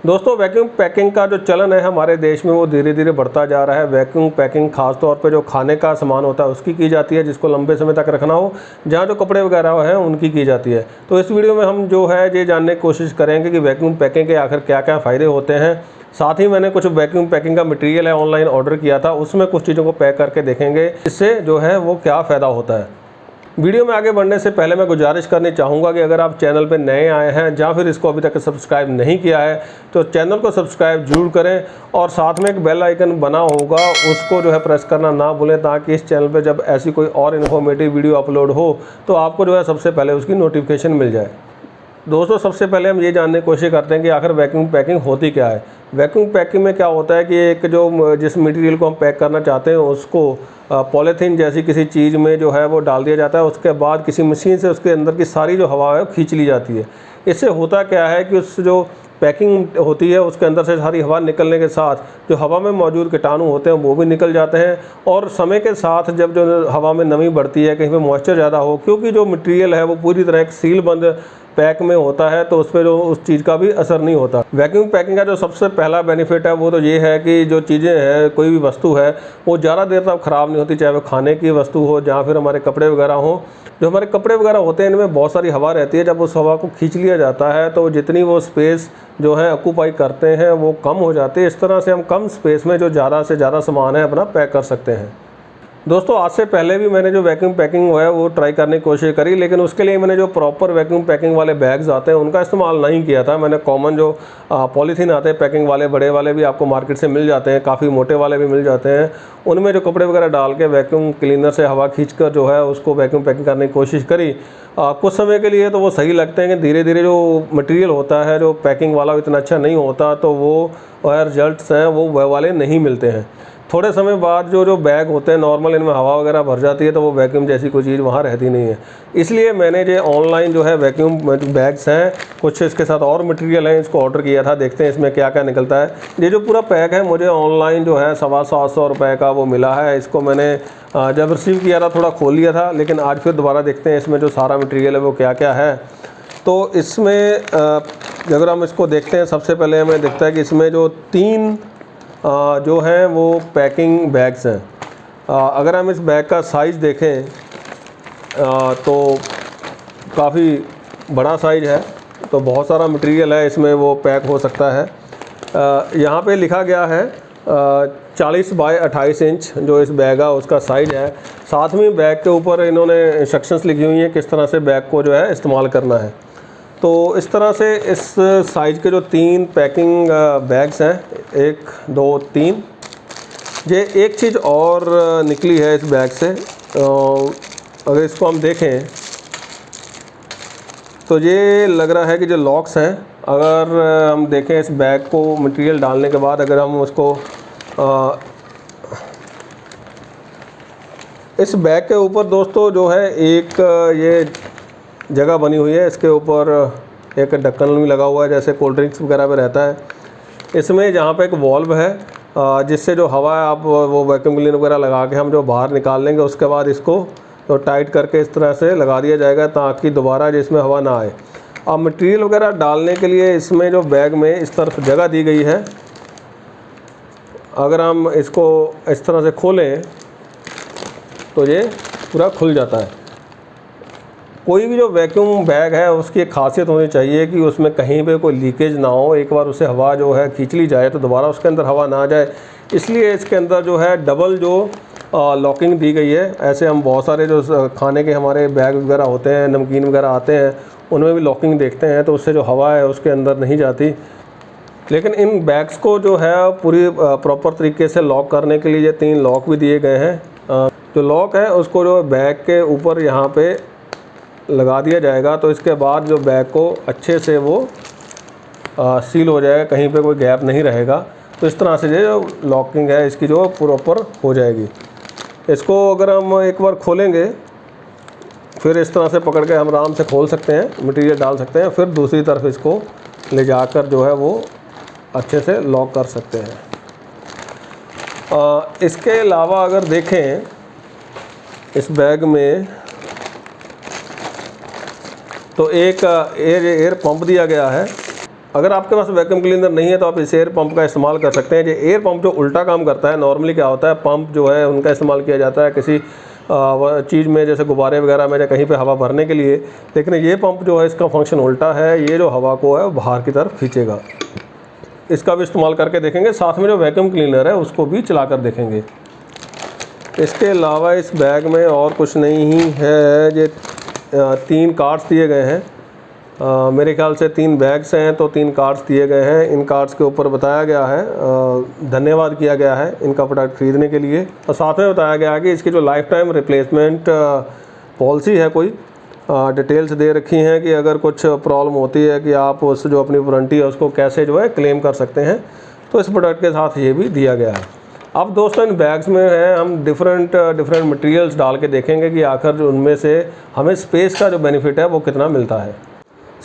दोस्तों vacuum packing का जो चलन है हमारे देश में वो धीरे धीरे बढ़ता जा रहा है। वैक्यूम पैकिंग खास तौर पे जो खाने का सामान होता है उसकी की जाती है, जिसको लंबे समय तक रखना हो। जहाँ जो कपड़े वगैरह हैं उनकी की जाती है। तो इस वीडियो में हम जो है ये जानने की कोशिश करेंगे कि वैक्यूम पैकिंग के आखिर क्या क्या फ़ायदे होते हैं। साथ ही मैंने कुछ वैक्यूम पैकिंग का मटेरियल है ऑनलाइन ऑर्डर किया था, उसमें कुछ चीज़ों को पैक करके देखेंगे इससे जो है वो क्या फ़ायदा होता है। वीडियो में आगे बढ़ने से पहले मैं गुजारिश करनी चाहूँगा कि अगर आप चैनल पर नए आए हैं या फिर इसको अभी तक सब्सक्राइब नहीं किया है तो चैनल को सब्सक्राइब जरूर करें और साथ में एक बेल आइकन बना होगा उसको जो है प्रेस करना ना भूलें, ताकि इस चैनल पर जब ऐसी कोई और इन्फॉर्मेटिव वीडियो अपलोड हो तो आपको जो है सबसे पहले उसकी नोटिफिकेशन मिल जाए। दोस्तों सबसे पहले हम ये जानने की कोशिश करते हैं कि आखिर वैक्यूम पैकिंग होती क्या है। वैक्यूम पैकिंग में क्या होता है कि एक जो जिस मटेरियल को हम पैक करना चाहते हैं उसको पॉलीथीन जैसी किसी चीज़ में जो है वो डाल दिया जाता है। उसके बाद किसी मशीन से उसके अंदर की सारी जो हवा है खींच ली जाती है। इससे होता क्या है कि उस जो पैकिंग होती है उसके अंदर से सारी हवा निकलने के साथ जो हवा में मौजूद कीटाणु होते हैं वो भी निकल जाते हैं। और समय के साथ जब जो हवा में नमी बढ़ती है, कहीं पे मॉइस्चर ज़्यादा हो, क्योंकि जो मटेरियल है वो पूरी तरह एक सील बंद पैक में होता है तो उस पर जो उस चीज़ का भी असर नहीं होता। वैक्यूम पैकिंग का जो सबसे पहला बेनिफिट है वो तो ये है कि जो चीज़ें हैं, कोई भी वस्तु है वो ज़्यादा देर तक ख़राब नहीं होती, चाहे वो खाने की वस्तु हो या फिर हमारे कपड़े वगैरह हो। जो हमारे कपड़े वगैरह होते हैं इनमें बहुत सारी हवा रहती है, जब उस हवा को खींच लिया जाता है तो जितनी वो स्पेस जो है ऑक्यूपाई करते हैं वो कम हो जाती है। इस तरह से हम कम स्पेस में जो ज़्यादा से ज़्यादा सामान है अपना पैक कर सकते हैं। दोस्तों आज से पहले भी मैंने जो वैक्यूम पैकिंग है वो ट्राई करने की कोशिश करी, लेकिन उसके लिए मैंने जो प्रॉपर वैक्यूम पैकिंग वाले बैग्स आते हैं उनका इस्तेमाल नहीं किया था। मैंने कॉमन जो पॉलीथीन आते हैं पैकिंग वाले, बड़े वाले भी आपको मार्केट से मिल जाते हैं, काफ़ी मोटे वाले भी मिल जाते हैं, उनमें जो कपड़े वगैरह डाल के वैक्यूम क्लीनर से हवा खींचकर जो है उसको वैक्यूम पैकिंग करने की कोशिश करी। कुछ समय के लिए तो वो सही लगते हैं कि धीरे धीरे जो मटेरियल होता है जो पैकिंग वाला इतना अच्छा नहीं होता, तो वो रिजल्ट्स हैं वो वाले नहीं मिलते हैं। थोड़े समय बाद जो बैग होते हैं नॉर्मल, इनमें हवा वगैरह भर जाती है तो वो वैक्यूम जैसी कोई चीज़ वहाँ रहती नहीं है। इसलिए मैंने जो ऑनलाइन जो है वैक्यूम बैग्स हैं, कुछ इसके साथ और मटेरियल हैं, इसको ऑर्डर किया था। देखते हैं इसमें क्या क्या निकलता है। ये जो पूरा पैक है मुझे ऑनलाइन जो है 750 रुपये का वो मिला है। इसको मैंने जब रिसीव किया था थोड़ा खोल लिया था, लेकिन आज फिर दोबारा देखते हैं इसमें जो सारा मटेरियल है वो क्या क्या है। तो इसमें अगर हम इसको देखते हैं, सबसे पहले हमें दिखता है कि इसमें जो 3 जो हैं वो पैकिंग बैग्स हैं। अगर हम इस बैग का साइज़ देखें तो काफ़ी बड़ा साइज़ है, तो बहुत सारा मटेरियल है इसमें वो पैक हो सकता है। यहाँ पे लिखा गया है 40 बाय 28 इंच जो इस बैग है उसका साइज़ है। साथ में बैग के ऊपर इन्होंने इंस्ट्रक्शंस लिखी हुई हैं किस तरह से बैग को जो है इस्तेमाल करना है। तो इस तरह से इस साइज़ के जो 3 पैकिंग बैग्स हैं, 1 2 3, ये एक चीज़ और निकली है इस बैग से। अगर इसको हम देखें तो ये लग रहा है कि जो लॉक्स हैं, अगर हम देखें इस बैग को मटेरियल डालने के बाद, अगर हम उसको इस बैग के ऊपर दोस्तों जो है एक ये जगह बनी हुई है, इसके ऊपर एक ढक्कन भी लगा हुआ है जैसे कोल्ड ड्रिंक्स वगैरह में रहता है। इसमें जहाँ पे एक वॉल्व है जिससे जो हवा है आप वो वैक्यूम क्लीनर वगैरह लगा के हम जो बाहर निकाल लेंगे, उसके बाद इसको तो टाइट करके इस तरह से लगा दिया जाएगा ताकि दोबारा जिसमें हवा ना आए। अब मटेरियल वगैरह डालने के लिए इसमें जो बैग में इस तरफ जगह दी गई है, अगर हम इसको इस तरह से खोलें तो ये पूरा खुल जाता है। कोई भी जो वैक्यूम बैग है उसकी एक खासियत होनी चाहिए कि उसमें कहीं पे कोई लीकेज ना हो। एक बार उसे हवा जो है खींच ली जाए तो दोबारा उसके अंदर हवा ना आ जाए, इसलिए इसके अंदर जो है डबल जो लॉकिंग दी गई है। ऐसे हम बहुत सारे जो खाने के हमारे बैग वगैरह होते हैं, नमकीन वगैरह आते हैं, उनमें भी लॉकिंग देखते हैं तो उससे जो हवा है उसके अंदर नहीं जाती। लेकिन इन बैग्स को जो है पूरी प्रॉपर तरीके से लॉक करने के लिए ये 3 लॉक भी दिए गए हैं। जो लॉक है उसको जो बैग के ऊपर यहाँ पे लगा दिया जाएगा, तो इसके बाद जो बैग को अच्छे से वो सील हो जाएगा, कहीं पे कोई गैप नहीं रहेगा। तो इस तरह से जो लॉकिंग है इसकी जो प्रॉपर हो जाएगी। इसको अगर हम एक बार खोलेंगे फिर इस तरह से पकड़ के हम आराम से खोल सकते हैं, मटेरियल डाल सकते हैं, फिर दूसरी तरफ इसको ले जाकर जो है वो अच्छे से लॉक कर सकते हैं। इसके अलावा अगर देखें इस बैग में तो एक एयर पंप दिया गया है। अगर आपके पास वैक्यूम क्लीनर नहीं है तो आप इस एयर पंप का इस्तेमाल कर सकते हैं। ये एयर पंप जो उल्टा काम करता है, नॉर्मली क्या होता है पंप जो है उनका इस्तेमाल किया जाता है किसी चीज़ में, जैसे गुब्बारे वगैरह में या कहीं पे हवा भरने के लिए, लेकिन ये पंप जो है इसका फंक्शन उल्टा है। ये जो हवा को है बाहर की तरफ खींचेगा। इसका भी इस्तेमाल करके देखेंगे, साथ में जो वैक्यूम क्लीनर है उसको भी चला कर देखेंगे। इसके अलावा इस बैग में और कुछ नहीं है। ये 3 कार्ड्स दिए गए हैं, मेरे ख्याल से 3 बैग्स हैं तो 3 कार्ड्स दिए गए हैं। इन कार्ड्स के ऊपर बताया गया है, धन्यवाद किया गया है इनका प्रोडक्ट ख़रीदने के लिए, और साथ में बताया गया है कि इसकी जो लाइफ टाइम रिप्लेसमेंट पॉलिसी है, कोई डिटेल्स दे रखी हैं कि अगर कुछ प्रॉब्लम होती है कि आप उस जो अपनी वारंटी है उसको कैसे जो है क्लेम कर सकते हैं। तो इस प्रोडक्ट के साथ ये भी दिया गया है। अब दोस्तों इन बैग्स में है हम डिफरेंट मटेरियल्स डाल के देखेंगे कि आखिर जो उनमें से हमें स्पेस का जो बेनिफिट है वो कितना मिलता है।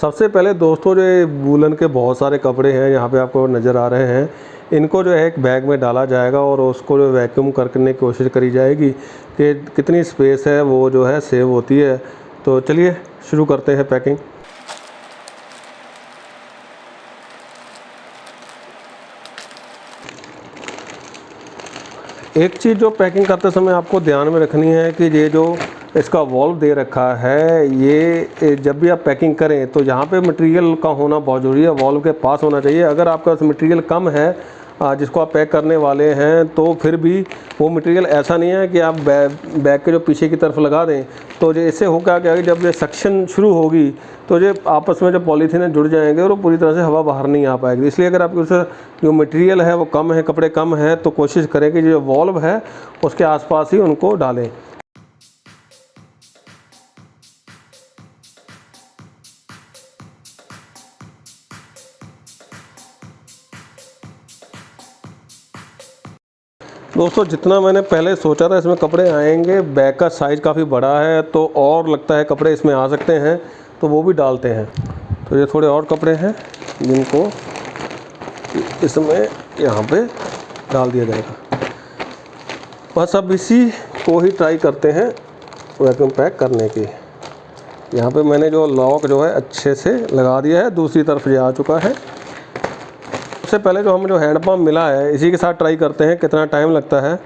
सबसे पहले दोस्तों जो ये वूलन के बहुत सारे कपड़े हैं यहाँ पे आपको नज़र आ रहे हैं, इनको जो है एक बैग में डाला जाएगा और उसको जो वैक्यूम करने की कोशिश करी जाएगी कि कितनी स्पेस है वो जो है सेव होती है। तो चलिए शुरू करते हैं पैकिंग। एक चीज़ जो पैकिंग करते समय आपको ध्यान में रखनी है कि ये जो इसका वॉल्व दे रखा है, ये जब भी आप पैकिंग करें तो यहाँ पे मटेरियल का होना बहुत ज़रूरी है, वॉल्व के पास होना चाहिए। अगर आपका मटेरियल कम है जिसको आप पैक करने वाले हैं तो फिर भी वो मटेरियल ऐसा नहीं है कि आप बैग के जो पीछे की तरफ लगा दें। तो जो इससे होगा क्या कि जब ये सक्शन शुरू होगी तो जो आपस में जो पॉलीथीन जुड़ जाएंगे और वो पूरी तरह से हवा बाहर नहीं आ पाएगी। इसलिए अगर आपके उस जो मटेरियल है वो कम है, कपड़े कम है, तो कोशिश करें कि जो वॉल्व है उसके आसपास ही उनको डालें। दोस्तों जितना मैंने पहले सोचा था इसमें कपड़े आएंगे, बैग का साइज़ काफ़ी बड़ा है तो और लगता है कपड़े इसमें आ सकते हैं, तो वो भी डालते हैं। तो ये थोड़े और कपड़े हैं जिनको इसमें यहाँ पे डाल दिया जाएगा। बस अब इसी को ही ट्राई करते हैं वैक्यूम पैक करने की। यहाँ पे मैंने जो लॉक जो है अच्छे से लगा दिया है, दूसरी तरफ ये आ चुका है। सबसे पहले जो हमें जो हैंड पंप मिला है इसी के साथ ट्राई करते हैं कितना टाइम लगता है,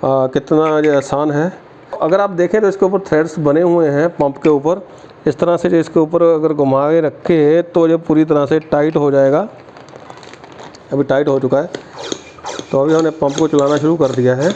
कितना ये आसान है। अगर आप देखें तो इसके ऊपर थ्रेड्स बने हुए हैं पंप के ऊपर, इस तरह से जो इसके ऊपर अगर घुमा के रखे तो ये पूरी तरह से टाइट हो जाएगा। अभी टाइट हो चुका है, तो अभी हमने पंप को चलाना शुरू कर दिया है।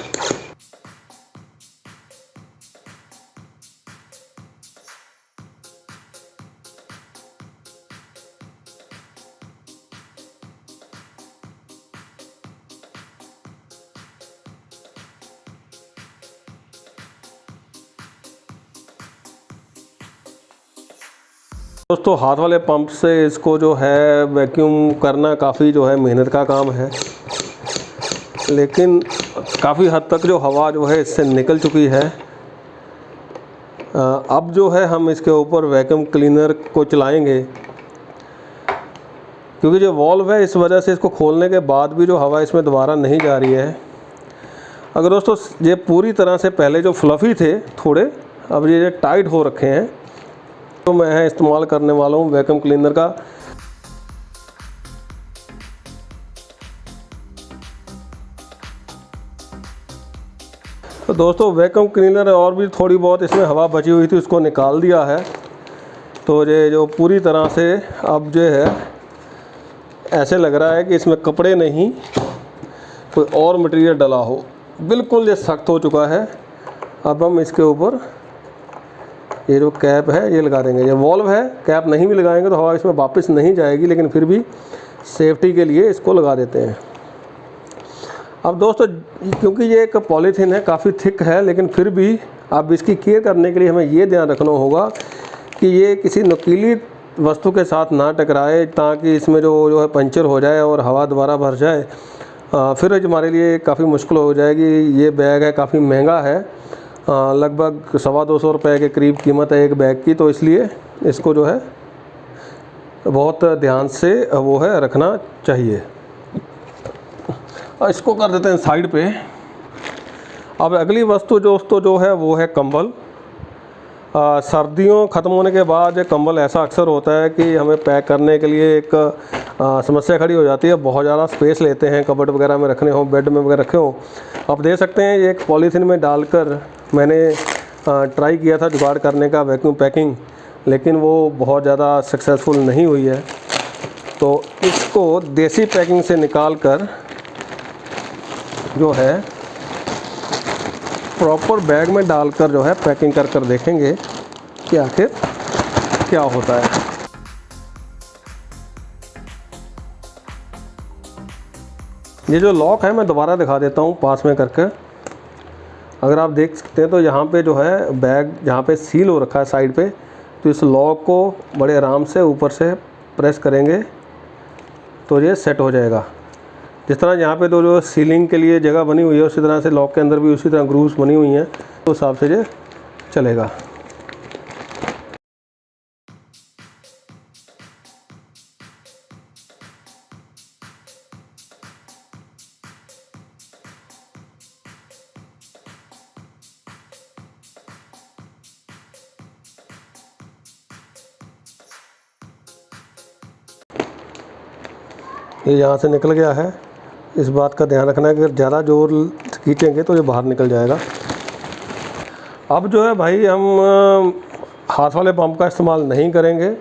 दोस्तों हाथ वाले पंप से इसको जो है वैक्यूम करना काफ़ी जो है मेहनत का काम है, लेकिन काफ़ी हद तक जो हवा जो है इससे निकल चुकी है। अब जो है हम इसके ऊपर वैक्यूम क्लीनर को चलाएंगे, क्योंकि जो वॉल्व है इस वजह से इसको खोलने के बाद भी जो हवा इसमें दोबारा नहीं जा रही है। अगर दोस्तों ये पूरी तरह से पहले जो फ्लफ़ी थे थोड़े, अब ये टाइट हो रखे हैं, तो मैं इस्तेमाल करने वाला हूँ वैक्यूम क्लीनर का। तो दोस्तों वैक्यूम क्लीनर और भी थोड़ी बहुत इसमें हवा बची हुई थी उसको निकाल दिया है। तो ये जो पूरी तरह से अब जो है ऐसे लग रहा है कि इसमें कपड़े नहीं कोई और मटेरियल डला हो, बिल्कुल ये सख्त हो चुका है। अब हम इसके ऊपर ये जो कैप है ये लगा देंगे। ये वॉल्व है, कैप नहीं भी लगाएंगे तो हवा इसमें वापस नहीं जाएगी, लेकिन फिर भी सेफ्टी के लिए इसको लगा देते हैं। अब दोस्तों क्योंकि ये एक पॉलीथीन है, काफ़ी थिक है, लेकिन फिर भी अब इसकी केयर करने के लिए हमें ये ध्यान रखना होगा कि ये किसी नुकीली वस्तु के साथ ना टकराए, ताकि इसमें जो है पंचर हो जाए और हवा दोबारा भर जाए, फिर हमारे लिए काफ़ी मुश्किल हो जाएगी। ये बैग है काफ़ी महंगा है, लगभग 225 रुपये के करीब कीमत है एक बैग की, तो इसलिए इसको जो है बहुत ध्यान से वो है रखना चाहिए। और इसको कर देते हैं साइड पे। अब अगली वस्तु दोस्तों जो है वो है कंबल। सर्दियों ख़त्म होने के बाद कंबल ऐसा अक्सर होता है कि हमें पैक करने के लिए एक समस्या खड़ी हो जाती है। बहुत ज़्यादा स्पेस लेते हैं, कबर्ड वगैरह में रखने हो, बेड में वगैरह रखे हो। आप देख सकते हैं ये एक पॉलीथीन में डालकर मैंने ट्राई किया था जुगाड़ करने का, वैक्यूम पैकिंग, लेकिन वो बहुत ज़्यादा सक्सेसफुल नहीं हुई है। तो इसको देसी पैकिंग से निकाल कर जो है प्रॉपर बैग में डालकर जो है पैकिंग कर देखेंगे कि आखिर क्या होता है। ये जो लॉक है मैं दोबारा दिखा देता हूँ पास में करके। अगर आप देख सकते हैं तो यहाँ पे जो है बैग जहाँ पे सील हो रखा है साइड पे, तो इस लॉक को बड़े आराम से ऊपर से प्रेस करेंगे तो ये सेट हो जाएगा। जिस तरह यहाँ पे तो जो सीलिंग के लिए जगह बनी हुई है उसी तरह से लॉक के अंदर भी उसी तरह ग्रूव्स बनी हुई हैं, तो उस हिसाब से ये चलेगा। ये यहाँ से निकल गया है। इस बात का ध्यान रखना है कि अगर ज़्यादा जोर खींचेंगे तो ये बाहर निकल जाएगा। अब जो है भाई हम हाथ वाले पंप का इस्तेमाल नहीं करेंगे,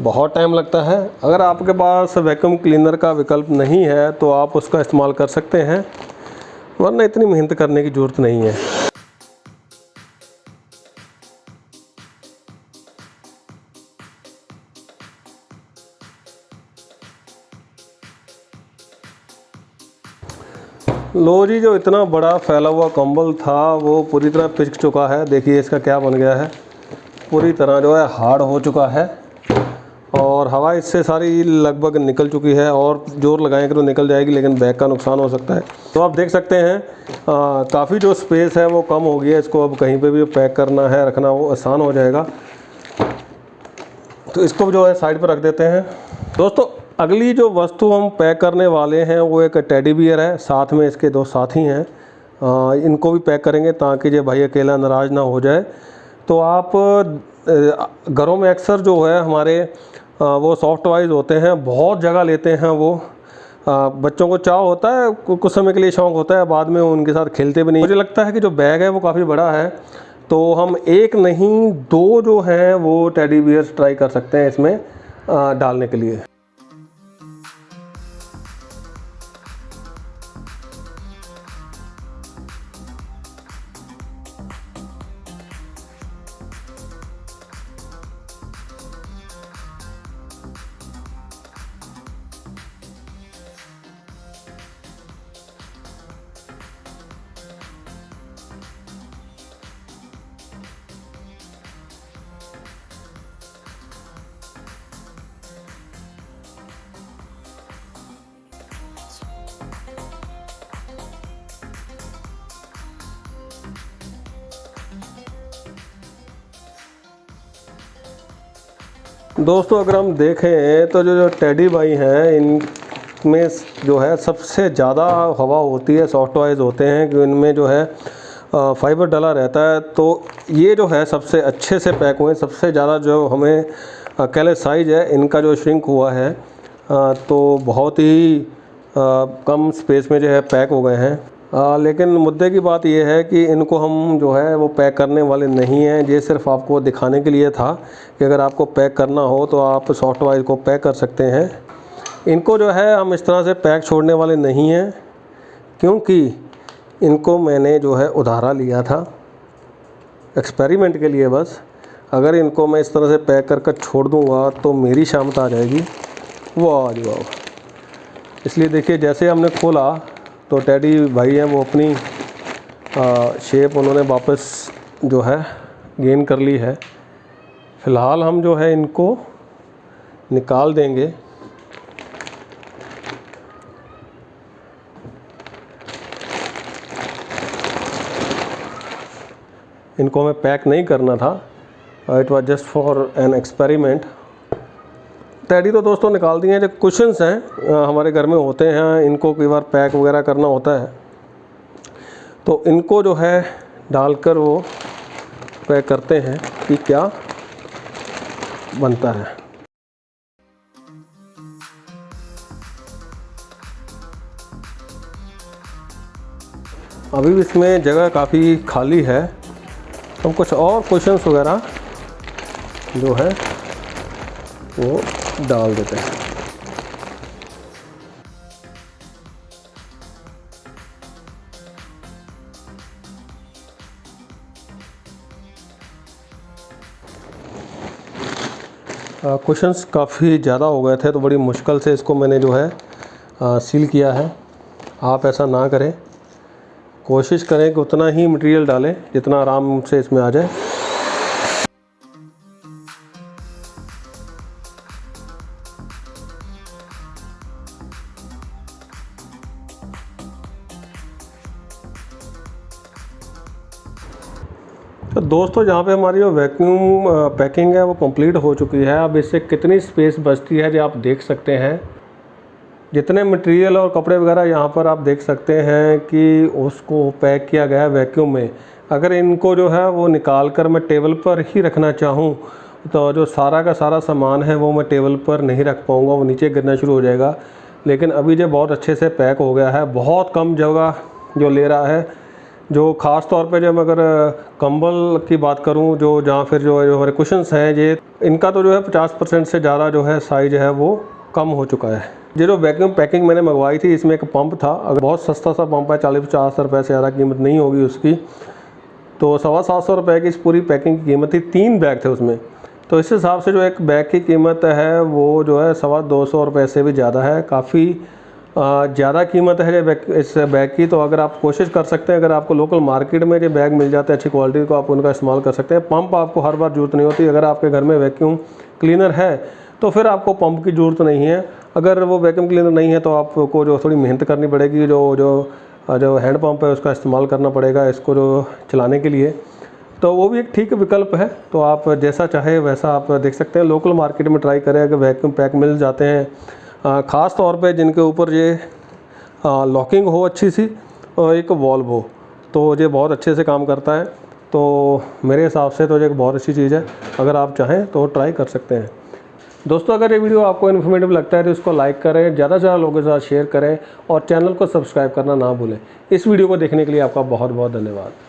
बहुत टाइम लगता है। अगर आपके पास वैक्यूम क्लीनर का विकल्प नहीं है तो आप उसका इस्तेमाल कर सकते हैं, वरना इतनी मेहनत करने की ज़रूरत नहीं है। लो जी, जो इतना बड़ा फैला हुआ कंबल था वो पूरी तरह पिचक चुका है। देखिए इसका क्या बन गया है, पूरी तरह जो है हार्ड हो चुका है और हवा इससे सारी लगभग निकल चुकी है। और जोर लगाएंगे तो निकल जाएगी, लेकिन बैग का नुकसान हो सकता है। तो आप देख सकते हैं काफ़ी जो स्पेस है वो कम हो गई है। इसको अब कहीं पे भी पैक करना है, रखना वो आसान हो जाएगा। तो इसको जो है साइड पर रख देते हैं। दोस्तों, अगली जो वस्तु हम पैक करने वाले हैं वो एक टेडी बियर है, साथ में इसके दो साथी हैं। इनको भी पैक करेंगे ताकि जो भाई अकेला नाराज़ ना हो जाए। तो आप घरों में अक्सर जो है हमारे वो सॉफ्ट टॉयज़ होते हैं, बहुत जगह लेते हैं वो। बच्चों को चाव होता है, कुछ समय के लिए शौक़ होता है, बाद में उनके साथ खेलते भी नहीं। मुझे लगता है कि जो बैग है वो काफ़ी बड़ा है, तो हम एक नहीं दो जो हैं वो टेडी बियर्स ट्राई कर सकते हैं इसमें डालने के लिए। दोस्तों, अगर हम देखें तो जो टेडी भाई हैं इनमें जो है सबसे ज़्यादा हवा होती है, सॉफ्ट टॉयज़ होते हैं कि इनमें जो है फाइबर डला रहता है। तो ये जो है सबसे अच्छे से पैक हुए हैं। सबसे ज़्यादा जो हमें कह लें साइज़ है इनका जो श्रिंक हुआ है, तो बहुत ही कम स्पेस में जो है पैक हो गए हैं। लेकिन मुद्दे की बात यह है कि इनको हम जो है वो पैक करने वाले नहीं हैं। ये सिर्फ आपको दिखाने के लिए था कि अगर आपको पैक करना हो तो आप सॉफ्ट टॉयज़ को पैक कर सकते हैं। इनको जो है हम इस तरह से पैक छोड़ने वाले नहीं हैं, क्योंकि इनको मैंने जो है उधारा लिया था एक्सपेरिमेंट के लिए बस। अगर इनको मैं इस तरह से पैक कर छोड़ दूँगा तो मेरी शामत आ जाएगी। वाह जी वाह। इसलिए देखिए, जैसे हमने खोला तो टेडी भाई हैं वो अपनी शेप उन्होंने वापस जो है गेन कर ली है। फ़िलहाल हम जो है इनको निकाल देंगे। इनको हमें पैक नहीं करना था, it was just for an experiment. Teddy तो दोस्तों निकाल दिए हैं। जो कुशन्स हैं हमारे घर में होते हैं, इनको कई बार पैक वगैरह करना होता है, तो इनको जो है डालकर वो पैक करते हैं कि क्या बनता है। अभी भी इसमें जगह काफ़ी खाली है, हम कुछ और क्वेश्चंस वगैरह जो है वो डाल देते हैं। क्वेश्चंस काफ़ी ज़्यादा हो गए थे तो बड़ी मुश्किल से इसको मैंने जो है सील किया है। आप ऐसा ना करें, कोशिश करें कि उतना ही मटेरियल डालें जितना आराम से इसमें आ जाए। तो दोस्तों जहाँ पे हमारी जो वैक्यूम पैकिंग है वो कंप्लीट हो चुकी है। अब इससे कितनी स्पेस बचती है जो आप देख सकते हैं। जितने मटेरियल और कपड़े वगैरह यहाँ पर आप देख सकते हैं कि उसको पैक किया गया है वैक्यूम में। अगर इनको जो है वो निकाल कर मैं टेबल पर ही रखना चाहूँ तो जो सारा का सारा सामान है वो मैं टेबल पर नहीं रख पाऊँगा, वो नीचे गिरना शुरू हो जाएगा। लेकिन अभी जो बहुत अच्छे से पैक हो गया है, बहुत कम जगह जो ले रहा है। जो ख़ास तौर पे जब अगर कंबल की बात करूं, जो जहाँ फिर जो हमारे कुशन्स हैं, ये इनका तो जो है 50% से ज़्यादा जो है साइज है वो कम हो चुका है। ये जो वैक्यूम पैकिंग मैंने मंगवाई थी इसमें एक पंप था, अगर बहुत सस्ता सा पंप है, 40-50 रुपये से ज़्यादा कीमत नहीं होगी उसकी। तो 750 रुपये की इस पूरी पैकिंग की कीमत थी। 3 बैग थे उसमें, तो इस हिसाब से जो एक बैग की कीमत है वो जो है 250 रुपये से भी ज़्यादा है। काफ़ी ज़्यादा कीमत है इस बैग की। तो अगर आप कोशिश कर सकते हैं, अगर आपको लोकल मार्केट में जो बैग मिल जाते हैं अच्छी क्वालिटी को, आप उनका इस्तेमाल कर सकते हैं। पंप आपको हर बार ज़रूरत नहीं होती। अगर आपके घर में वैक्यूम क्लीनर है तो फिर आपको पंप की ज़रूरत नहीं है। अगर वो वैक्यूम क्लीनर नहीं है तो आपको जो थोड़ी मेहनत करनी पड़ेगी, जो हैंड पंप है उसका इस्तेमाल करना पड़ेगा इसको जो चलाने के लिए। तो वो भी एक ठीक विकल्प है। तो आप जैसा चाहे वैसा आप देख सकते हैं। लोकल मार्केट में ट्राई करें, अगर वैक्यूम पैक मिल जाते हैं ख़ास तौर पे जिनके ऊपर ये लॉकिंग हो अच्छी सी और एक वॉल्व हो, तो ये बहुत अच्छे से काम करता है। तो मेरे हिसाब से तो ये एक बहुत अच्छी चीज़ है, अगर आप चाहें तो ट्राई कर सकते हैं। दोस्तों अगर ये वीडियो आपको इन्फॉर्मेटिव लगता है तो इसको लाइक करें, ज़्यादा से ज़्यादा लोगों के साथ शेयर करें और चैनल को सब्सक्राइब करना ना भूलें। इस वीडियो को देखने के लिए आपका बहुत बहुत धन्यवाद।